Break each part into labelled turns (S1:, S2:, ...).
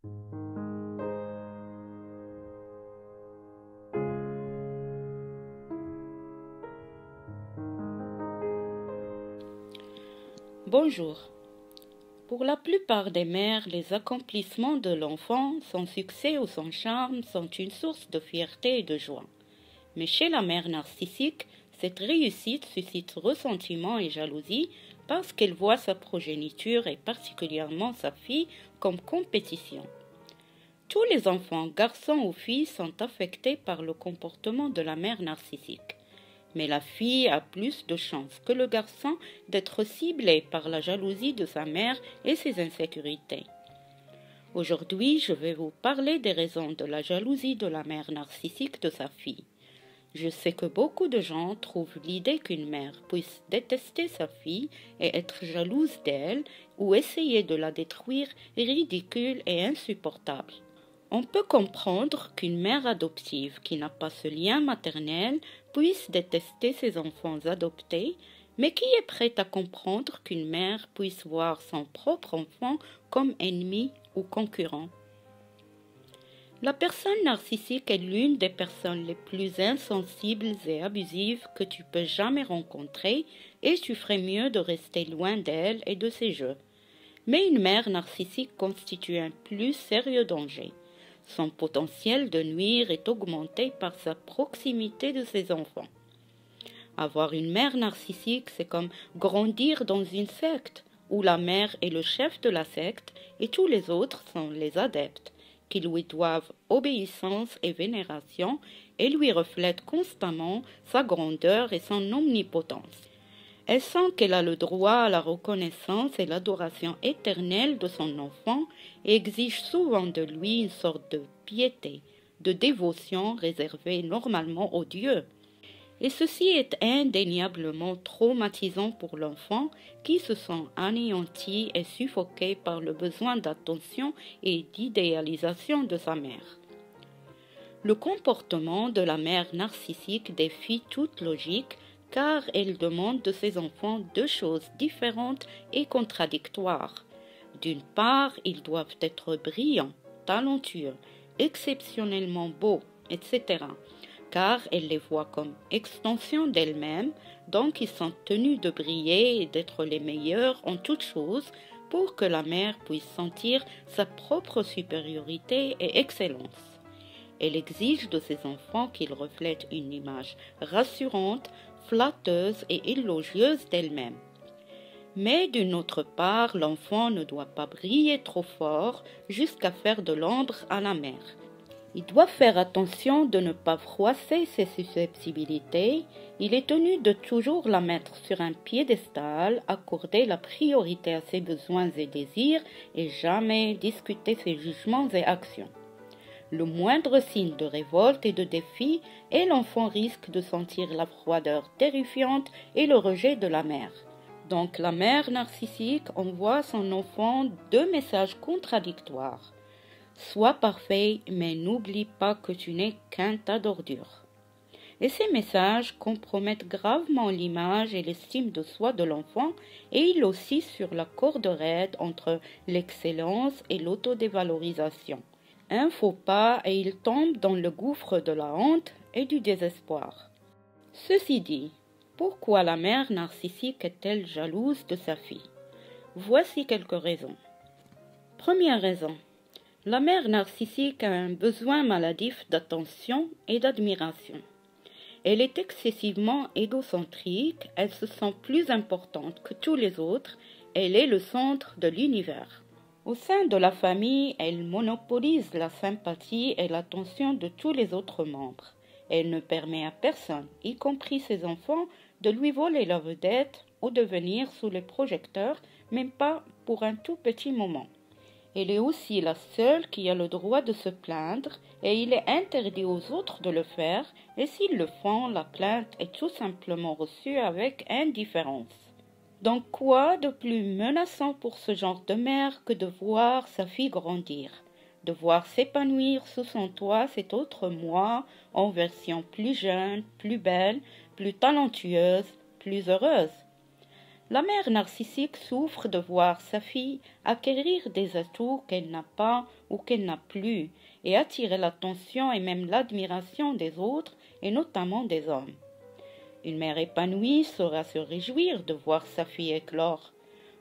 S1: Bonjour. Pour la plupart des mères, les accomplissements de l'enfant, son succès ou son charme sont une source de fierté et de joie. Mais chez la mère narcissique, cette réussite suscite ressentiment et jalousie parce qu'elle voit sa progéniture et particulièrement sa fille comme compétition. Tous les enfants, garçons ou filles, sont affectés par le comportement de la mère narcissique. Mais la fille a plus de chances que le garçon d'être ciblé par la jalousie de sa mère et ses insécurités. Aujourd'hui, je vais vous parler des raisons de la jalousie de la mère narcissique de sa fille. Je sais que beaucoup de gens trouvent l'idée qu'une mère puisse détester sa fille et être jalouse d'elle ou essayer de la détruire ridicule et insupportable. On peut comprendre qu'une mère adoptive qui n'a pas ce lien maternel puisse détester ses enfants adoptés, mais qui est prête à comprendre qu'une mère puisse voir son propre enfant comme ennemi ou concurrent. La personne narcissique est l'une des personnes les plus insensibles et abusives que tu peux jamais rencontrer et tu ferais mieux de rester loin d'elle et de ses jeux. Mais une mère narcissique constitue un plus sérieux danger. Son potentiel de nuire est augmenté par sa proximité de ses enfants. Avoir une mère narcissique, c'est comme grandir dans une secte, où la mère est le chef de la secte et tous les autres sont les adeptes, qui lui doivent obéissance et vénération et lui reflètent constamment sa grandeur et son omnipotence. Elle sent qu'elle a le droit à la reconnaissance et l'adoration éternelle de son enfant et exige souvent de lui une sorte de piété, de dévotion réservée normalement aux dieux. Et ceci est indéniablement traumatisant pour l'enfant qui se sent anéanti et suffoqué par le besoin d'attention et d'idéalisation de sa mère. Le comportement de la mère narcissique défie toute logique car elle demande de ses enfants deux choses différentes et contradictoires. D'une part, ils doivent être brillants, talentueux, exceptionnellement beaux, etc., car elle les voit comme extension d'elle-même, donc ils sont tenus de briller et d'être les meilleurs en toutes choses pour que la mère puisse sentir sa propre supériorité et excellence. Elle exige de ses enfants qu'ils reflètent une image rassurante, flatteuse et élogieuse d'elle-même. Mais d'une autre part, l'enfant ne doit pas briller trop fort jusqu'à faire de l'ombre à la mère. Il doit faire attention de ne pas froisser ses susceptibilités. Il est tenu de toujours la mettre sur un piédestal, accorder la priorité à ses besoins et désirs et jamais discuter ses jugements et actions. Le moindre signe de révolte et de défi, et l'enfant risque de sentir la froideur terrifiante et le rejet de la mère. Donc la mère narcissique envoie à son enfant deux messages contradictoires. Sois parfait, mais n'oublie pas que tu n'es qu'un tas d'ordures. Et ces messages compromettent gravement l'image et l'estime de soi de l'enfant et ils oscillent sur la corde raide entre l'excellence et l'autodévalorisation. Un faux pas et il tombe dans le gouffre de la honte et du désespoir. Ceci dit, pourquoi la mère narcissique est-elle jalouse de sa fille? Voici quelques raisons. Première raison, la mère narcissique a un besoin maladif d'attention et d'admiration. Elle est excessivement égocentrique, elle se sent plus importante que tous les autres, elle est le centre de l'univers. Au sein de la famille, elle monopolise la sympathie et l'attention de tous les autres membres. Elle ne permet à personne, y compris ses enfants, de lui voler la vedette ou de venir sous les projecteurs, même pas pour un tout petit moment. Elle est aussi la seule qui a le droit de se plaindre et il est interdit aux autres de le faire et s'ils le font, la plainte est tout simplement reçue avec indifférence. Donc quoi de plus menaçant pour ce genre de mère que de voir sa fille grandir, de voir s'épanouir sous son toit cet autre moi en version plus jeune, plus belle, plus talentueuse, plus heureuse. La mère narcissique souffre de voir sa fille acquérir des atouts qu'elle n'a pas ou qu'elle n'a plus et attirer l'attention et même l'admiration des autres et notamment des hommes. Une mère épanouie saura se réjouir de voir sa fille éclore.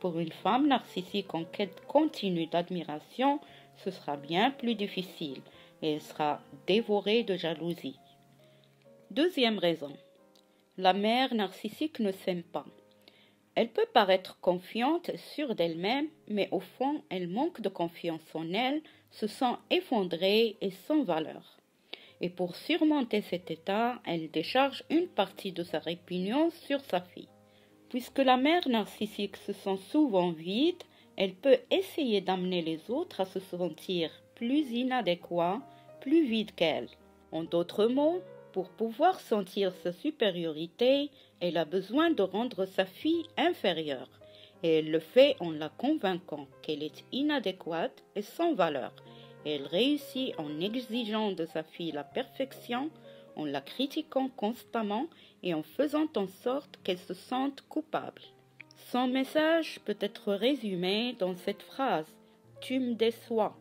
S1: Pour une femme narcissique en quête continue d'admiration, ce sera bien plus difficile et elle sera dévorée de jalousie. Deuxième raison. La mère narcissique ne s'aime pas. Elle peut paraître confiante, sûre d'elle-même, mais au fond, elle manque de confiance en elle, se sent effondrée et sans valeur. Et pour surmonter cet état, elle décharge une partie de sa répugnance sur sa fille. Puisque la mère narcissique se sent souvent vide, elle peut essayer d'amener les autres à se sentir plus inadéquats, plus vides qu'elle. En d'autres mots, pour pouvoir sentir sa supériorité, elle a besoin de rendre sa fille inférieure, et elle le fait en la convainquant qu'elle est inadéquate et sans valeur. Et elle réussit en exigeant de sa fille la perfection, en la critiquant constamment et en faisant en sorte qu'elle se sente coupable. Son message peut être résumé dans cette phrase « Tu me déçois ».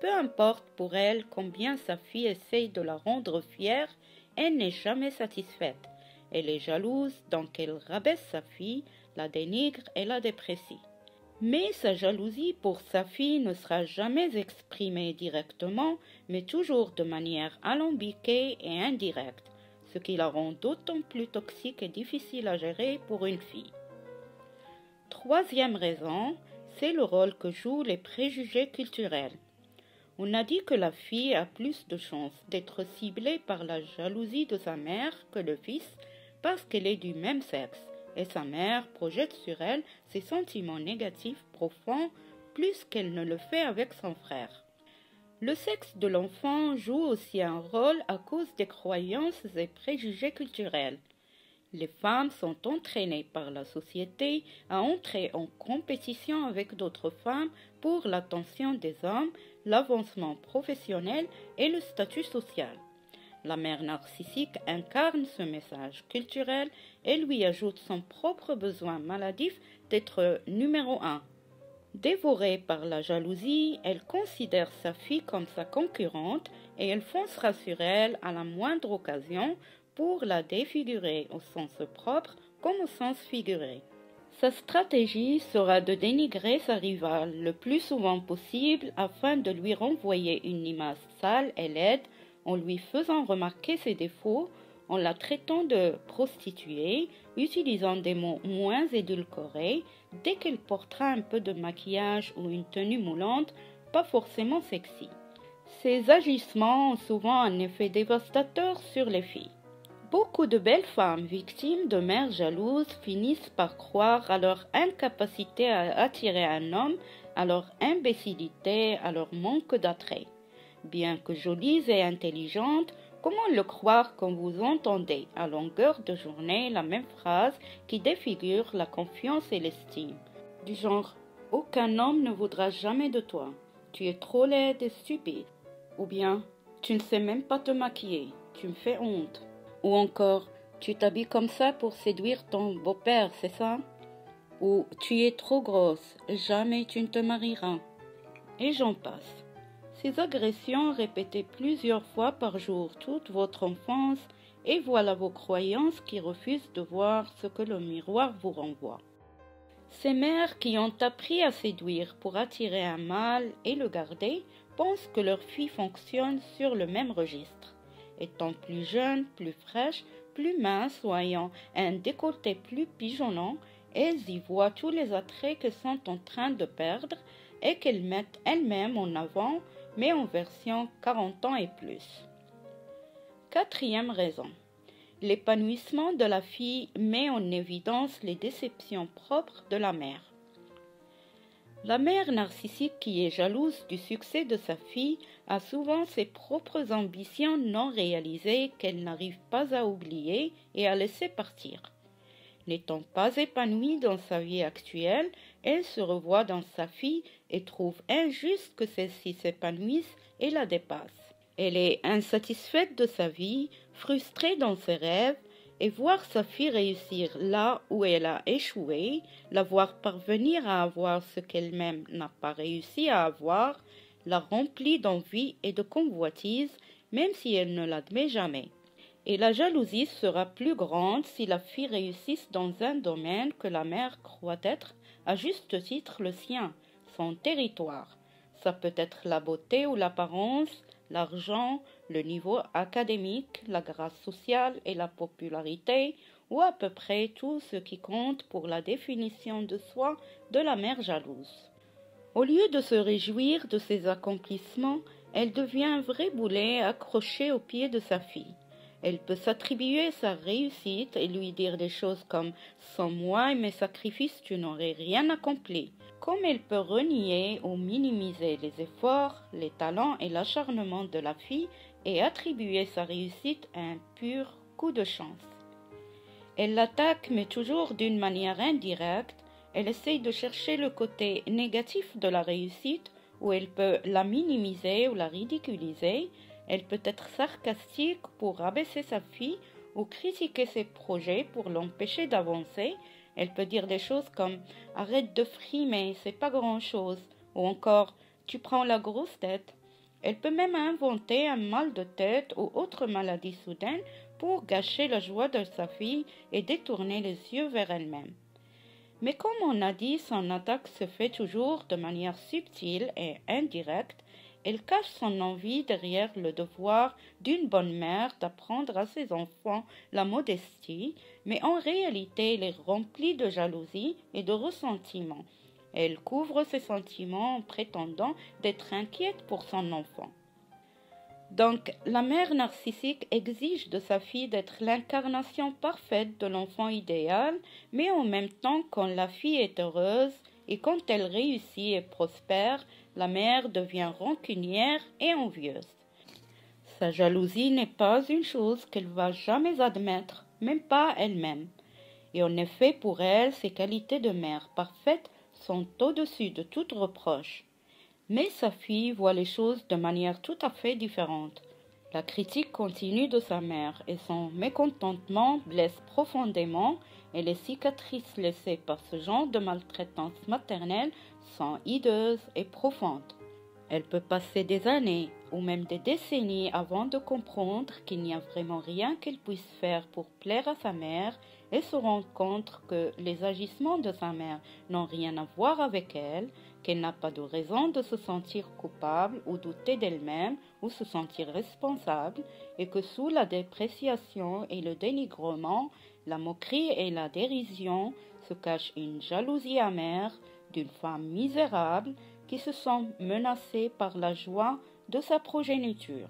S1: Peu importe pour elle combien sa fille essaye de la rendre fière, elle n'est jamais satisfaite. Elle est jalouse, donc elle rabaisse sa fille, la dénigre et la déprécie. Mais sa jalousie pour sa fille ne sera jamais exprimée directement, mais toujours de manière alambiquée et indirecte, ce qui la rend d'autant plus toxique et difficile à gérer pour une fille. Troisième raison, c'est le rôle que jouent les préjugés culturels. On a dit que la fille a plus de chances d'être ciblée par la jalousie de sa mère que le fils parce qu'elle est du même sexe et sa mère projette sur elle ses sentiments négatifs profonds plus qu'elle ne le fait avec son frère. Le sexe de l'enfant joue aussi un rôle à cause des croyances et préjugés culturels. Les femmes sont entraînées par la société à entrer en compétition avec d'autres femmes pour l'attention des hommes, l'avancement professionnel et le statut social. La mère narcissique incarne ce message culturel et lui ajoute son propre besoin maladif d'être numéro 1. Dévorée par la jalousie, elle considère sa fille comme sa concurrente et elle foncera sur elle à la moindre occasion pour la défigurer au sens propre comme au sens figuré. Sa stratégie sera de dénigrer sa rivale le plus souvent possible afin de lui renvoyer une image sale et laide en lui faisant remarquer ses défauts, en la traitant de prostituée, utilisant des mots moins édulcorés dès qu'elle portera un peu de maquillage ou une tenue moulante, pas forcément sexy. Ces agissements ont souvent un effet dévastateur sur les filles. Beaucoup de belles femmes victimes de mères jalouses finissent par croire à leur incapacité à attirer un homme, à leur imbécilité, à leur manque d'attrait. Bien que jolies et intelligentes, comment le croire quand vous entendez à longueur de journée la même phrase qui défigure la confiance et l'estime, du genre « Aucun homme ne voudra jamais de toi, tu es trop laide et stupide » ou bien « Tu ne sais même pas te maquiller, tu me fais honte » ou encore « Tu t'habilles comme ça pour séduire ton beau-père, c'est ça ?» ou « Tu es trop grosse, jamais tu ne te marieras » et j'en passe. Ces agressions répétées plusieurs fois par jour toute votre enfance et voilà vos croyances qui refusent de voir ce que le miroir vous renvoie. Ces mères qui ont appris à séduire pour attirer un mâle et le garder pensent que leur fille fonctionne sur le même registre. Étant plus jeune, plus fraîche, plus mince ou ayant un décolleté plus pigeonnant, elles y voient tous les attraits qu'elles sont en train de perdre et qu'elles mettent elles-mêmes en avant, mais en version 40 ans et plus. Quatrième raison. L'épanouissement de la fille met en évidence les déceptions propres de la mère. La mère narcissique qui est jalouse du succès de sa fille a souvent ses propres ambitions non réalisées qu'elle n'arrive pas à oublier et à laisser partir. N'étant pas épanouie dans sa vie actuelle, elle se revoit dans sa fille et trouve injuste que celle-ci s'épanouisse et la dépasse. Elle est insatisfaite de sa vie, frustrée dans ses rêves, et voir sa fille réussir là où elle a échoué, la voir parvenir à avoir ce qu'elle-même n'a pas réussi à avoir, la remplit d'envie et de convoitise, même si elle ne l'admet jamais. Et la jalousie sera plus grande si la fille réussisse dans un domaine que la mère croit être, à juste titre, le sien, son territoire. Ça peut être la beauté ou l'apparence, l'argent, le niveau académique, la grâce sociale et la popularité, ou à peu près tout ce qui compte pour la définition de soi de la mère jalouse. Au lieu de se réjouir de ses accomplissements, elle devient un vrai boulet accroché au pied de sa fille. Elle peut s'attribuer sa réussite et lui dire des choses comme « Sans moi et mes sacrifices, tu n'aurais rien accompli ». Comme elle peut renier ou minimiser les efforts, les talents et l'acharnement de la fille et attribuer sa réussite à un pur coup de chance. Elle l'attaque, mais toujours d'une manière indirecte. Elle essaye de chercher le côté négatif de la réussite, où elle peut la minimiser ou la ridiculiser. Elle peut être sarcastique pour rabaisser sa fille ou critiquer ses projets pour l'empêcher d'avancer. Elle peut dire des choses comme « Arrête de frimer, c'est pas grand-chose » ou encore « Tu prends la grosse tête ». Elle peut même inventer un mal de tête ou autre maladie soudaine pour gâcher la joie de sa fille et détourner les yeux vers elle-même. Mais comme on a dit, son attaque se fait toujours de manière subtile et indirecte. Elle cache son envie derrière le devoir d'une bonne mère d'apprendre à ses enfants la modestie, mais en réalité elle est remplie de jalousie et de ressentiment. Elle couvre ses sentiments en prétendant d'être inquiète pour son enfant. Donc, la mère narcissique exige de sa fille d'être l'incarnation parfaite de l'enfant idéal, mais en même temps, quand la fille est heureuse et quand elle réussit et prospère, la mère devient rancunière et envieuse. Sa jalousie n'est pas une chose qu'elle va jamais admettre, même pas elle-même. Et en effet, pour elle, ses qualités de mère parfaite sont au-dessus de toute reproche. Mais sa fille voit les choses de manière tout à fait différente. La critique continue de sa mère et son mécontentement blesse profondément, et les cicatrices laissées par ce genre de maltraitance maternelle sont hideuses et profondes. Elle peut passer des années ou même des décennies avant de comprendre qu'il n'y a vraiment rien qu'elle puisse faire pour plaire à sa mère et se rendre compte que les agissements de sa mère n'ont rien à voir avec elle, qu'elle n'a pas de raison de se sentir coupable ou douter d'elle-même ou se sentir responsable et que sous la dépréciation et le dénigrement, la moquerie et la dérision se cache une jalousie amère d'une femme misérable qui se sent menacée par la joie de sa progéniture.